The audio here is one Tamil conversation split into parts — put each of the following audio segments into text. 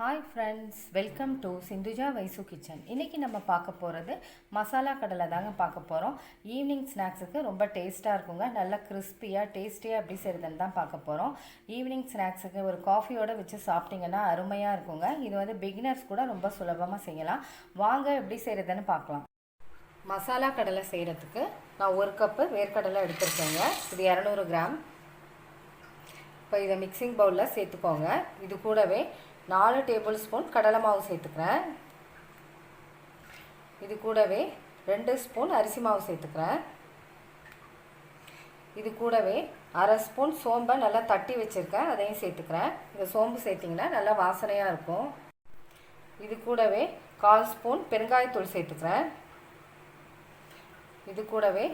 Hi friends, welcome to Sindhuja Vaishu kitchen. இன்றைக்கி நம்ம பார்க்க போகிறது மசாலா கடலை தாங்க பார்க்க போகிறோம். ஈவினிங் ஸ்நாக்ஸுக்கு ரொம்ப டேஸ்ட்டாக இருக்குங்க. நல்லா கிறிஸ்பியாக டேஸ்டியாக எப்படி செய்கிறதுன்னு தான் பார்க்க போகிறோம். ஈவினிங் ஸ்நாக்ஸுக்கு ஒரு காஃபியோடு வச்சு சாப்பிட்டிங்கன்னா அருமையாக இருக்குங்க. இது வந்து பிகினர்ஸ் கூட ரொம்ப சுலபமாக செய்யலாம். வாங்க எப்படி செய்கிறதுன்னு பார்க்கலாம். மசாலா கடலை செய்கிறதுக்கு நான் 1 கப்பு வேர்க்கடலை எடுத்துருக்கேங்க. இது 200 கிராம். இப்போ இதை மிக்சிங் பவுலில் சேர்த்துக்கோங்க. இது கூடவே 4 டேபிள் ஸ்பூன் கடலை மாவு சேர்த்துக்கிறேன். இது கூடவே 2 ஸ்பூன் அரிசி மாவு சேர்த்துக்கிறேன். இது கூடவே 1/2 ஸ்பூன் சோம்பை நல்லா தட்டி வச்சுருக்கேன், அதையும் சேர்த்துக்கிறேன். இந்த சோம்பு சேர்த்திங்கன்னா நல்லா வாசனையாக இருக்கும். இது கூடவே 1/4 ஸ்பூன் பெருங்காயத்தூள் சேர்த்துக்கிறேன். இது கூடவே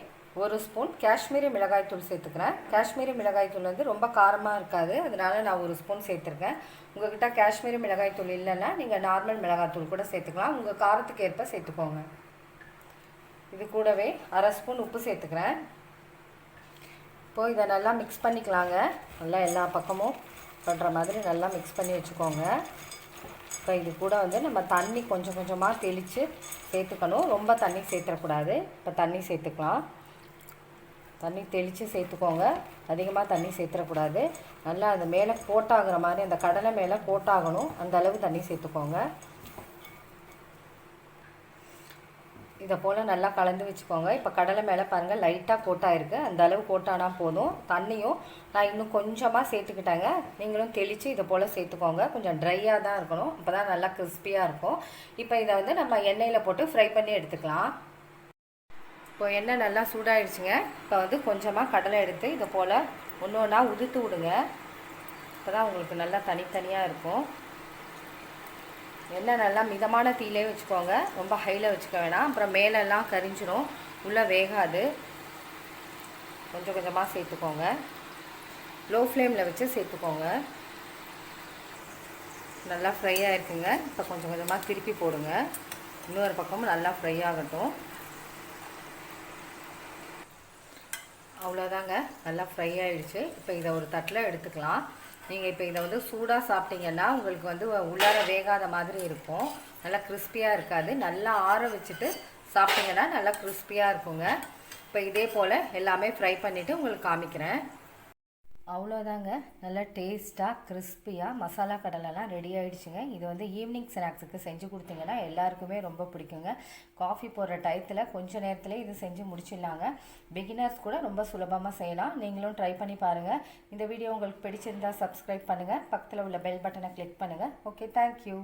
1 ஸ்பூன் காஷ்மீரி மிளகாய்த்தூள் சேர்த்துக்கிறேன். காஷ்மீரி மிளகாய்த்தூள் வந்து ரொம்ப காரமாக இருக்காது, அதனால் நான் 1 ஸ்பூன் சேர்த்துருக்கேன். உங்கள்கிட்ட காஷ்மீரி மிளகாய்த்தூள் இல்லைன்னா நீங்கள் நார்மல் மிளகாய்த்தூள் கூட சேர்த்துக்கலாம். உங்கள் காரத்துக்கு ஏற்ப சேர்த்துக்கோங்க. இது கூடவே 1/2 ஸ்பூன் உப்பு சேர்த்துக்கிறேன். இப்போது இதை நல்லா மிக்ஸ் பண்ணிக்கலாங்க. நல்லா எல்லா பக்கமும் பண்ணுற மாதிரி நல்லா மிக்ஸ் பண்ணி வச்சுக்கோங்க. இப்போ இது கூட வந்து நம்ம தண்ணி கொஞ்சம் கொஞ்சமாக தெளித்து சேர்த்துக்கணும். ரொம்ப தண்ணி சேர்த்துடக்கூடாது. இப்போ தண்ணி சேர்த்துக்கலாம். தண்ணி தெளித்து சேர்த்துக்கோங்க. அதிகமாக தண்ணி சேர்த்துடக்கூடாது. நல்லா அது மேலே கோட்டாகிற மாதிரி, அந்த கடலை மேலே கோட்டாகணும், அந்த அளவு தண்ணி சேர்த்துக்கோங்க. இதை போல் நல்லா கலந்து வச்சுக்கோங்க. இப்போ கடலை மேலே பாருங்கள் லைட்டாக கோட்டாயிருக்கு, அந்த அளவு கோட்டானா போதும். தண்ணியும் நான் இன்னும் கொஞ்சமாக சேர்த்துக்கிட்டேங்க. நீங்களும் தெளித்து இதை போல் சேர்த்துக்கோங்க. கொஞ்சம் ட்ரையாக தான் இருக்கணும், அப்போ தான் நல்லா கிறிஸ்பியாக இருக்கும். இப்போ இதை வந்து நம்ம எண்ணெயில் போட்டு ஃப்ரை பண்ணி எடுத்துக்கலாம். இப்போ எண்ணெய் நல்லா சூடாகிடுச்சுங்க. இப்போ வந்து கொஞ்சமாக கடலை எடுத்து இதை போல் ஒன்று ஒன்றா உதுத்து விடுங்க. இப்போ தான் உங்களுக்கு நல்லா தனித்தனியாக இருக்கும். எண்ணெய் நல்லா மிதமான தீயிலே வச்சுக்கோங்க, ரொம்ப ஹையில் வச்சுக்க வேணாம், அப்புறம் மேலெல்லாம் கரிஞ்சிடும், உள்ளே வேகாது. கொஞ்சம் கொஞ்சமாக சேர்த்துக்கோங்க. லோ ஃப்ளேமில் வச்சு சேர்த்துக்கோங்க. நல்லா ஃப்ரை ஆகிருக்குங்க. இப்போ கொஞ்சம் கொஞ்சமாக திருப்பி போடுங்க. இன்னொரு பக்கமும் நல்லா ஃப்ரை ஆகட்டும். அவ்வளோதாங்க, நல்லா ஃப்ரை ஆகிடுச்சு. இப்போ இதை ஒரு தட்டில் எடுத்துக்கலாம். நீங்கள் இப்போ இதை வந்து சூடாக சாப்பிட்டீங்கன்னா உங்களுக்கு வந்து உள்ளார வேகாத மாதிரி இருக்கும், நல்லா கிறிஸ்பியாக இருக்காது. நல்லா ஆற வச்சுட்டு சாப்பிட்டிங்கன்னா நல்லா கிறிஸ்பியாக இருக்குங்க. இப்போ இதே போல் எல்லாமே ஃப்ரை பண்ணிவிட்டு உங்களுக்கு காமிக்கிறேன். அவ்வளோதாங்க, நல்லா டேஸ்ட்டாக கிறிஸ்பியாக மசாலா கடலைலாம் ரெடி ஆகிடுச்சுங்க. இது வந்து ஈவினிங் ஸ்நாக்ஸுக்கு செஞ்சு கொடுத்தீங்கன்னா எல்லாருக்குமே ரொம்ப பிடிக்குங்க. காஃபி போடுற டயத்தில் கொஞ்சம் நேரத்தில் இது செஞ்சு முடிச்சிடலாங்க. பிகினர்ஸ் கூட ரொம்ப சுலபமாக செய்யலாம். நீங்களும் ட்ரை பண்ணி பாருங்கள். இந்த வீடியோ உங்களுக்கு பிடிச்சிருந்தால் சப்ஸ்கிரைப் பண்ணுங்கள், பக்கத்தில் உள்ள பெல் பட்டனை கிளிக் பண்ணுங்கள். Okay, thank you.